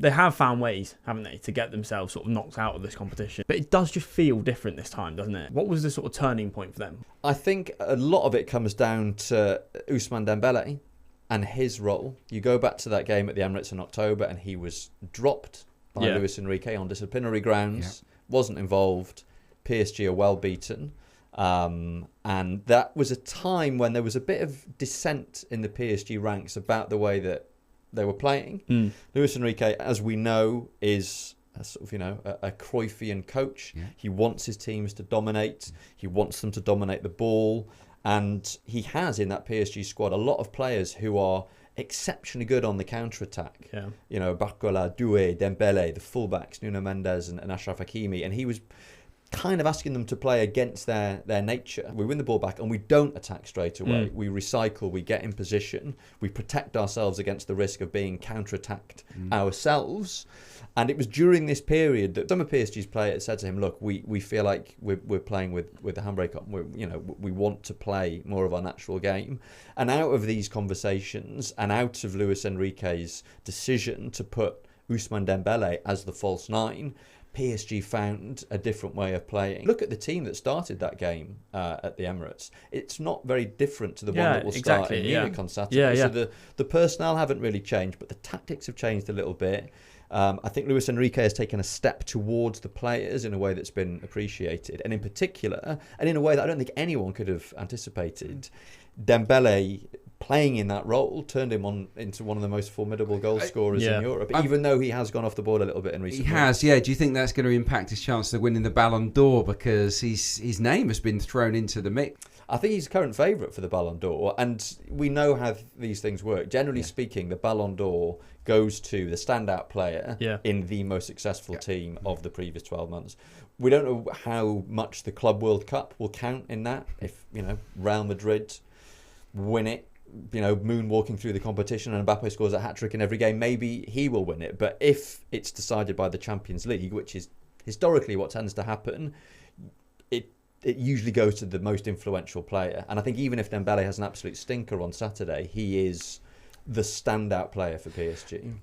They have found ways, haven't they, to get themselves sort of knocked out of this competition. But it does just feel different this time, doesn't it? What was the sort of turning point for them? I think a lot of it comes down to Ousmane Dembele and his role. You go back to that game at the Emirates in October and he was dropped by Luis Enrique on disciplinary grounds, wasn't involved. PSG are well beaten. And that was a time when there was a bit of dissent in the PSG ranks about the way that they were playing. Luis Enrique, as we know, is a sort of, a Cruyffian coach. He wants his teams to dominate. He wants them to dominate the ball. And he has in that PSG squad a lot of players who are exceptionally good on the counter-attack. Barcola, Doué, Dembele, the fullbacks, Nuno Mendes and Achraf Hakimi. And he was kind of asking them to play against their nature. We win the ball back and we don't attack straight away. We recycle, we get in position, we protect ourselves against the risk of being counter-attacked ourselves. And it was during this period that some of PSG's players said to him, look, we feel like we're playing with the handbrake on. We want to play more of our natural game. And out of these conversations and out of Luis Enrique's decision to put Ousmane Dembele as the false nine, PSG found a different way of playing. Look at the team that started that game at the Emirates. It's not very different to the one that will start in Munich on Saturday. So the personnel haven't really changed, but the tactics have changed a little bit. I think Luis Enrique has taken a step towards the players in a way that's been appreciated. And in particular, and in a way that I don't think anyone could have anticipated, Dembele playing in that role turned him into one of the most formidable goal scorers in Europe, even though he has gone off the board a little bit in recent years. He has, yeah. Do you think that's going to impact his chance of winning the Ballon d'Or because his name has been thrown into the mix? I think he's current favourite for the Ballon d'Or, and we know how these things work. Generally speaking, the Ballon d'Or goes to the standout player in the most successful team of the previous 12 months. We don't know how much the Club World Cup will count in that. If, Real Madrid win it, moonwalking through the competition and Mbappe scores a hat-trick in every game, maybe he will win it. But if it's decided by the Champions League, which is historically what tends to happen, it usually goes to the most influential player. And I think even if Dembele has an absolute stinker on Saturday, he is the standout player for PSG.